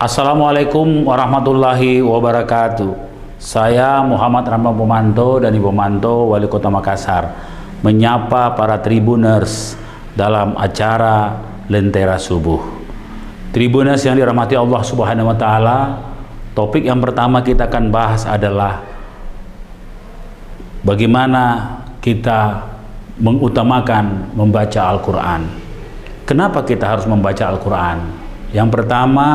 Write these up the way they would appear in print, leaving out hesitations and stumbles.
Assalamualaikum warahmatullahi wabarakatuh. Saya Muhammad Ramlan Pomanto dan Ibu Manto, Wali Kota Makassar, menyapa para Tribuners dalam acara Lentera Subuh. Tribuners yang dirahmati Allah Subhanahu wa Ta'ala, topik yang pertama kita akan bahas adalah bagaimana kita mengutamakan membaca Al-Quran. Kenapa kita harus membaca Al-Quran? Yang pertama,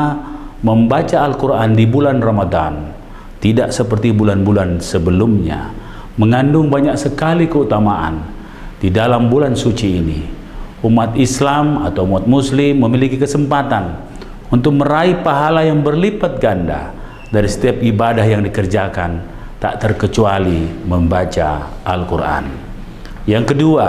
membaca Al-Quran di bulan Ramadan tidak seperti bulan-bulan sebelumnya, mengandung banyak sekali keutamaan. Di dalam bulan suci ini, umat Islam atau umat Muslim memiliki kesempatan untuk meraih pahala yang berlipat ganda dari setiap ibadah yang dikerjakan, tak terkecuali membaca Al-Quran. Yang kedua,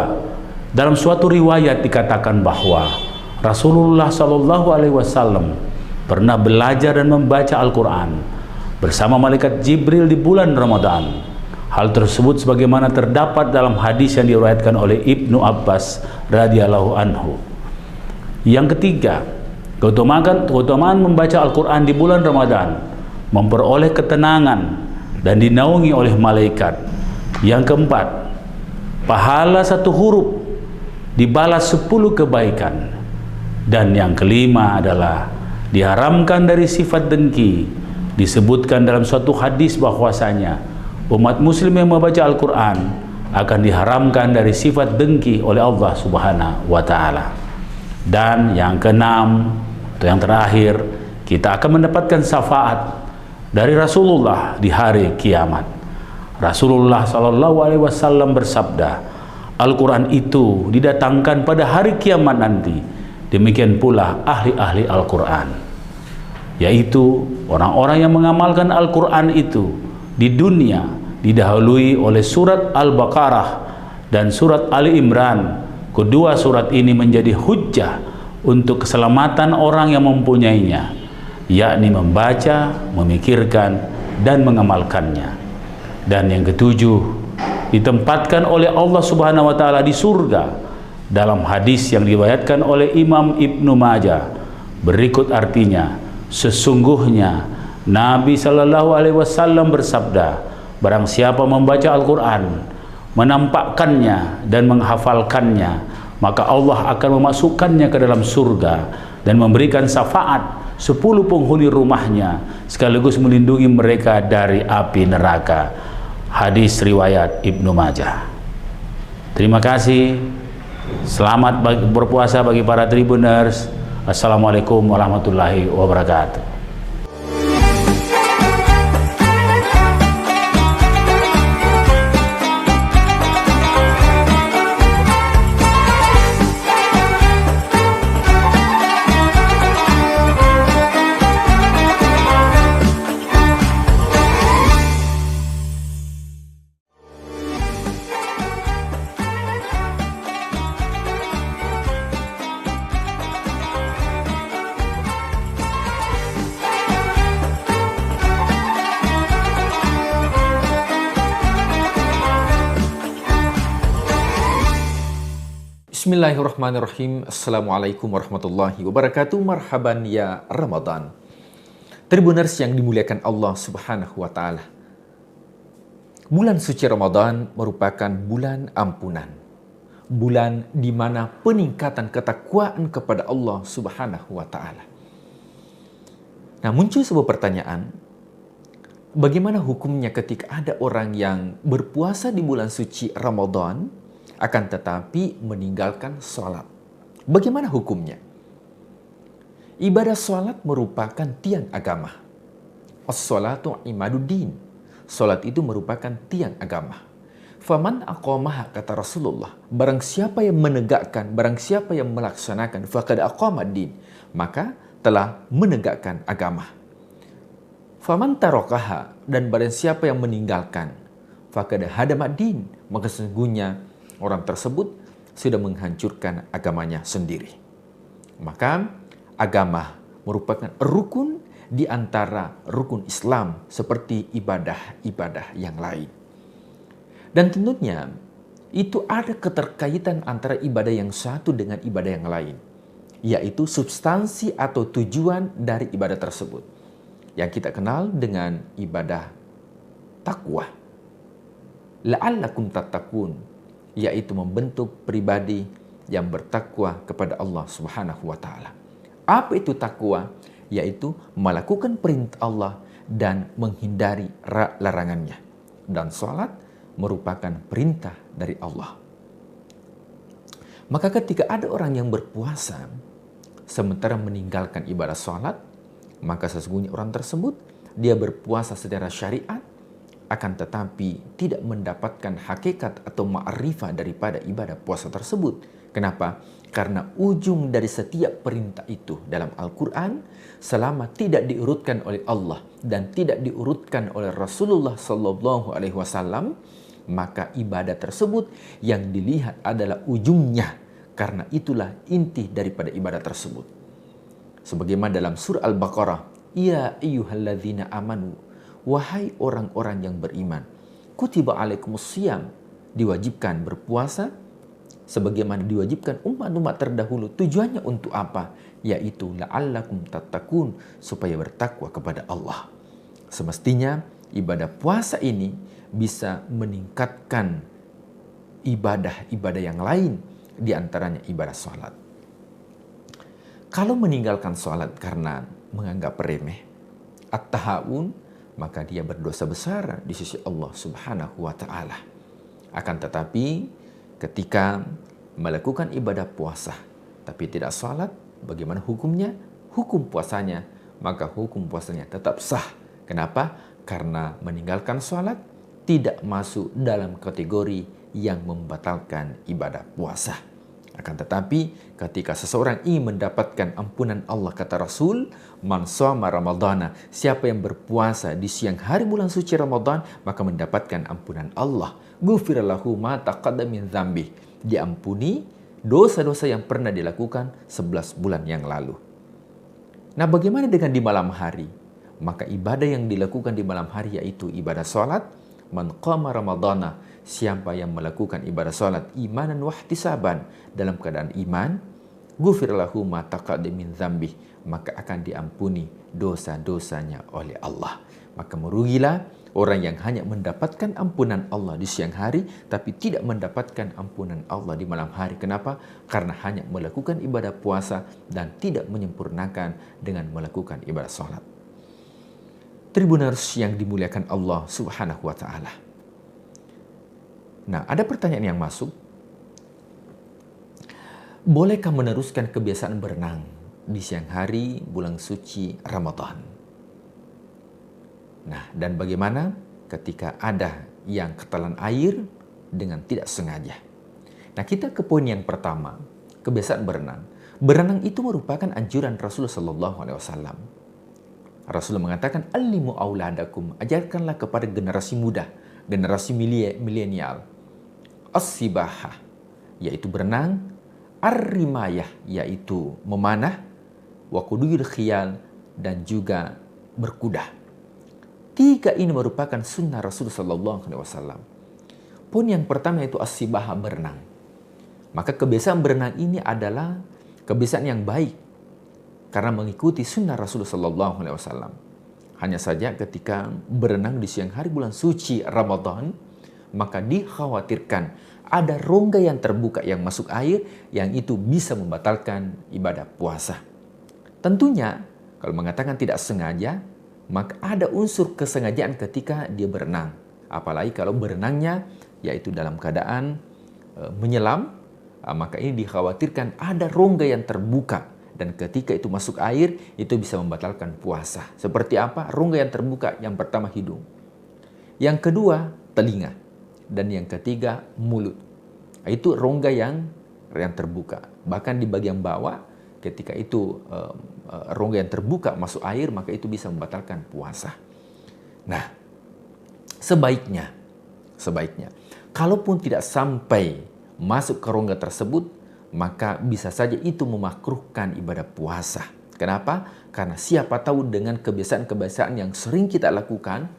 dalam suatu riwayat dikatakan bahwa Rasulullah SAW pernah belajar dan membaca Al-Quran bersama malaikat Jibril di bulan Ramadan. Hal tersebut sebagaimana terdapat dalam hadis yang diriwayatkan oleh Ibnu Abbas radhiyallahu anhu. Yang ketiga, keutamaan membaca Al-Quran di bulan Ramadan memperoleh ketenangan dan dinaungi oleh malaikat. Yang keempat, pahala satu huruf dibalas 10 kebaikan. Dan yang kelima adalah diharamkan dari sifat dengki. Disebutkan dalam suatu hadis bahwasanya umat muslim yang membaca Al-Quran akan diharamkan dari sifat dengki oleh Allah Subhanahu wa Ta'ala. Dan yang keenam atau yang terakhir, kita akan mendapatkan syafaat dari Rasulullah di hari kiamat. Rasulullah SAW bersabda, Al-Quran itu didatangkan pada hari kiamat nanti. Demikian pula ahli-ahli Al-Quran, yaitu orang-orang yang mengamalkan Al-Quran itu di dunia didahului oleh surat Al-Baqarah dan surat Ali Imran. Kedua surat ini menjadi hujjah untuk keselamatan orang yang mempunyainya, yakni membaca, memikirkan, dan mengamalkannya. Dan yang ketujuh, ditempatkan oleh Allah Subhanahu wa Ta'ala di surga dalam hadis yang diriwayatkan oleh Imam Ibnu Majah. Berikut artinya, sesungguhnya Nabi Shallallahu Alaihi Wasallam bersabda, barang siapa membaca Al-Quran, menampakkannya dan menghafalkannya, maka Allah akan memasukkannya ke dalam surga dan memberikan syafaat 10 penghuni rumahnya, sekaligus melindungi mereka dari api neraka. Hadis riwayat Ibnu Majah. Terima kasih. Selamat berpuasa bagi para Tribuners. Assalamualaikum warahmatullahi wabarakatuh. Bismillahirrahmanirrahim. Assalamualaikum warahmatullahi wabarakatuh. Marhaban ya Ramadan. Tribuners yang dimuliakan Allah Subhanahu wa Ta'ala, bulan suci Ramadan merupakan bulan ampunan, bulan di mana peningkatan ketakwaan kepada Allah Subhanahu wa Ta'ala. Nah, muncul sebuah pertanyaan, bagaimana hukumnya ketika ada orang yang berpuasa di bulan suci Ramadan akan tetapi meninggalkan sholat? Bagaimana hukumnya? Ibadah sholat merupakan tiang agama. As-sholatu imaduddin. Sholat itu merupakan tiang agama. Faman aqamaha, kata Rasulullah, barang siapa yang menegakkan, barang siapa yang melaksanakan, faqad aqamaddin, maka telah menegakkan agama. Faman tarakaha, dan barang siapa yang meninggalkan, faqad hadamaddin, maka sesungguhnya orang tersebut sudah menghancurkan agamanya sendiri. Maka agama merupakan rukun di antara rukun Islam seperti ibadah-ibadah yang lain. Dan tentunya itu ada keterkaitan antara ibadah yang satu dengan ibadah yang lain. yaitu substansi atau tujuan dari ibadah tersebut, yang kita kenal dengan ibadah takwa. La'allakum tattaqun, yaitu membentuk pribadi yang bertakwa kepada Allah Subhanahu wa taala. Apa itu takwa? Yaitu melakukan perintah Allah dan menghindari larangannya. Dan salat merupakan perintah dari Allah. Maka ketika ada orang yang berpuasa sementara meninggalkan ibadah salat, maka sesungguhnya orang tersebut dia berpuasa secara syariat, akan tetapi tidak mendapatkan hakikat atau ma'rifah daripada ibadah puasa tersebut. Kenapa? Karena ujung dari setiap perintah itu dalam Al-Quran, selama tidak diurutkan oleh Allah dan tidak diurutkan oleh Rasulullah SAW, maka ibadah tersebut yang dilihat adalah ujungnya. Karena itulah inti daripada ibadah tersebut. Sebagaimana dalam surah Al-Baqarah, ya ayyuhalladzina amanu, wahai orang-orang yang beriman, kutiba alaikumusiyam, diwajibkan berpuasa sebagaimana diwajibkan umat-umat terdahulu. Tujuannya untuk apa? Yaitu la'allakum tattaqun, supaya bertakwa kepada Allah. Semestinya ibadah puasa ini bisa meningkatkan ibadah-ibadah yang lain, di antaranya ibadah sholat. Kalau meninggalkan sholat karena menganggap remeh, at-tahawun, maka dia berdosa besar di sisi Allah Subhanahu wa taala. Akan tetapi ketika melakukan ibadah puasa tapi tidak sholat, bagaimana hukumnya? Hukum puasanya, maka hukum puasanya tetap sah. Kenapa? Karena meninggalkan sholat tidak masuk dalam kategori yang membatalkan ibadah puasa. Akan tetapi ketika seseorang ingin mendapatkan ampunan Allah, kata Rasul, man shoma ramadhana, siapa yang berpuasa di siang hari bulan suci Ramadan, maka mendapatkan ampunan Allah. Ghufira lahu ma taqaddama min dzambi, diampuni dosa-dosa yang pernah dilakukan 11 bulan yang lalu. Nah, bagaimana dengan di malam hari? Maka ibadah yang dilakukan di malam hari yaitu ibadah salat. Man qama ramadhana, siapa yang melakukan ibadah salat imanan wahtisaban, dalam keadaan iman, ghufir lahu ma taqaddama min dzambi, maka akan diampuni dosa-dosanya oleh Allah. Maka merugilah orang yang hanya mendapatkan ampunan Allah di siang hari tapi tidak mendapatkan ampunan Allah di malam hari. Kenapa? Karena hanya melakukan ibadah puasa dan tidak menyempurnakan dengan melakukan ibadah salat. Tribuners yang dimuliakan Allah Subhanahu wa taala. Nah, ada pertanyaan yang masuk. Bolehkah meneruskan kebiasaan berenang di siang hari bulan suci Ramadan? Nah, dan bagaimana ketika ada yang ketelan air dengan tidak sengaja? Nah, kita ke poin yang pertama, kebiasaan berenang. Berenang itu merupakan anjuran Rasulullah SAW. Rasulullah mengatakan, "Allimu auladakum," ajarkanlah kepada generasi muda, generasi milenial, as-sibahah, yaitu berenang, ar-rimayah, yaitu memanah, wa quduyul khiyal, dan juga berkuda. 3 ini merupakan sunnah Rasulullah SAW. Poin yang pertama yaitu as-sibahah, berenang. Maka kebiasaan berenang ini adalah kebiasaan yang baik karena mengikuti sunnah Rasulullah SAW. Hanya saja ketika berenang di siang hari bulan suci Ramadan, maka dikhawatirkan ada rongga yang terbuka yang masuk air, yang itu bisa membatalkan ibadah puasa. Tentunya kalau mengatakan tidak sengaja, maka ada unsur kesengajaan ketika dia berenang. Apalagi kalau berenangnya yaitu dalam keadaan menyelam, maka ini dikhawatirkan ada rongga yang terbuka. Dan ketika itu masuk air, itu bisa membatalkan puasa. Seperti apa? Rongga yang terbuka, yang pertama hidung. Yang kedua, telinga. Dan yang ketiga, mulut. Itu rongga yang terbuka. Bahkan di bagian bawah, ketika itu rongga yang terbuka masuk air, maka itu bisa membatalkan puasa. Nah, sebaiknya, kalaupun tidak sampai masuk ke rongga tersebut, maka bisa saja itu memakruhkan ibadah puasa. Kenapa? Karena siapa tahu dengan kebiasaan-kebiasaan yang sering kita lakukan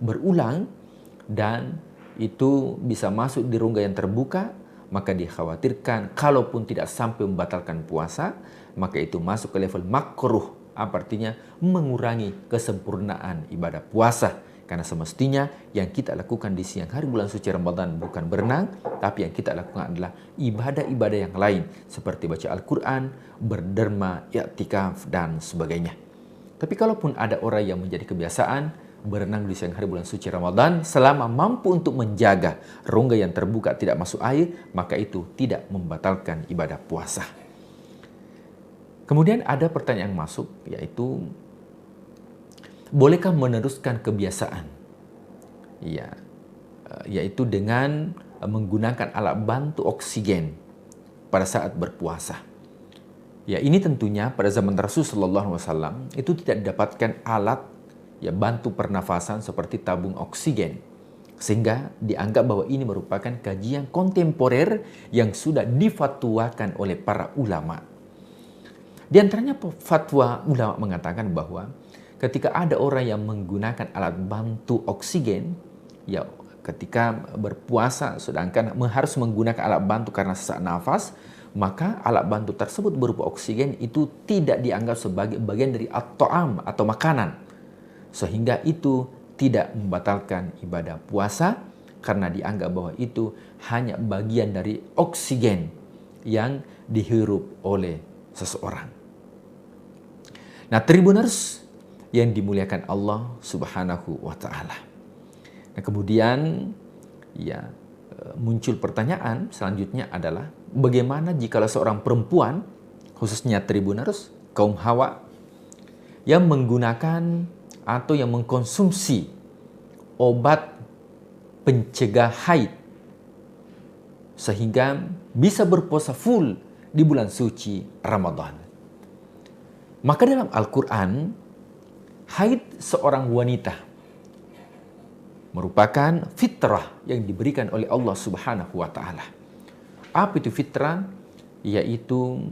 berulang dan itu bisa masuk di rongga yang terbuka, maka dikhawatirkan kalaupun tidak sampai membatalkan puasa, maka itu masuk ke level makruh, artinya mengurangi kesempurnaan ibadah puasa. Karena semestinya yang kita lakukan di siang hari bulan suci Ramadan bukan berenang, tapi yang kita lakukan adalah ibadah-ibadah yang lain seperti baca Al-Quran, berderma, i'tikaf, dan sebagainya. Tapi kalaupun ada orang yang menjadi kebiasaan berenang di siang hari bulan suci Ramadan, selama mampu untuk menjaga rongga yang terbuka tidak masuk air, maka itu tidak membatalkan ibadah puasa. Kemudian ada pertanyaan yang masuk, yaitu bolehkah meneruskan kebiasaan? Ya, yaitu dengan menggunakan alat bantu oksigen pada saat berpuasa. Ya, ini tentunya pada zaman Rasulullah SAW itu tidak didapatkan alat bantu pernafasan seperti tabung oksigen, sehingga dianggap bahwa ini merupakan kajian kontemporer yang sudah difatwakan oleh para ulama. Di antaranya fatwa ulama mengatakan bahwa ketika ada orang yang menggunakan alat bantu oksigen, ya ketika berpuasa sedangkan harus menggunakan alat bantu karena sesak nafas, maka alat bantu tersebut berupa oksigen itu tidak dianggap sebagai bagian dari at-ta'am atau makanan, sehingga itu tidak membatalkan ibadah puasa karena dianggap bahwa itu hanya bagian dari oksigen yang dihirup oleh seseorang. Nah, Tribuners yang dimuliakan Allah Subhanahu wa Ta'ala. Nah, kemudian muncul pertanyaan selanjutnya adalah bagaimana jika seorang perempuan, khususnya Tribuners, kaum hawa, yang menggunakan atau yang mengkonsumsi obat pencegah haid sehingga bisa berpuasa full di bulan suci Ramadan. Maka dalam Al-Quran, haid seorang wanita merupakan fitrah yang diberikan oleh Allah Subhanahu wa Ta'ala. Apa itu fitrah? Yaitu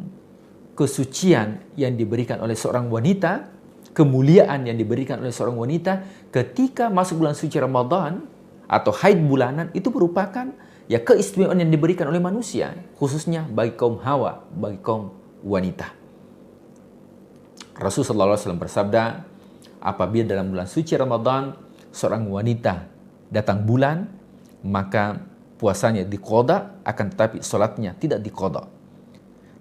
kesucian yang diberikan oleh seorang wanita, kemuliaan yang diberikan oleh seorang wanita ketika masuk bulan suci Ramadan atau haid bulanan, itu merupakan keistimewaan yang diberikan oleh manusia, khususnya bagi kaum hawa, bagi kaum wanita. Rasulullah SAW bersabda, apabila dalam bulan suci Ramadan seorang wanita datang bulan, maka puasanya diqadha, akan tetapi sholatnya tidak diqadha.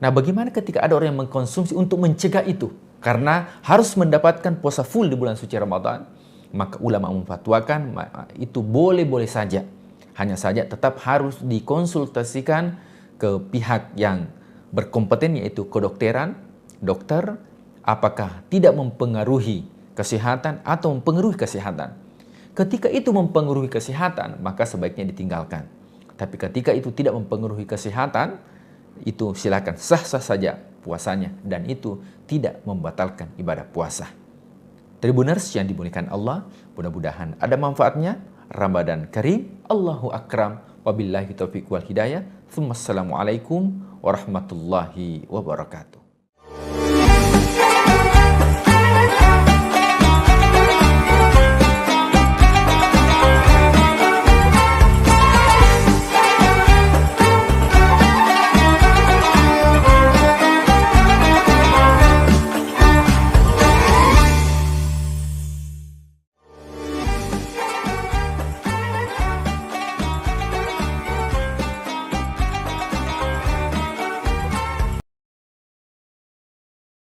Nah, bagaimana ketika ada orang yang mengkonsumsi untuk mencegah itu? Karena harus mendapatkan puasa full di bulan suci Ramadan, maka ulama memfatwakan itu boleh-boleh saja. Hanya saja tetap harus dikonsultasikan ke pihak yang berkompeten, yaitu kedokteran, dokter, apakah tidak mempengaruhi kesehatan atau mempengaruhi kesehatan. Ketika itu mempengaruhi kesehatan, maka sebaiknya ditinggalkan. Tapi ketika itu tidak mempengaruhi kesehatan, itu silakan sah-sah saja puasanya, dan itu tidak membatalkan ibadah puasa. Tribuners yang dimuliakan Allah, mudah-mudahan ada manfaatnya. Ramadan Karim, Allahu Akram, wabillahi taufiq wal hidayah. Assalamualaikum warahmatullahi wabarakatuh.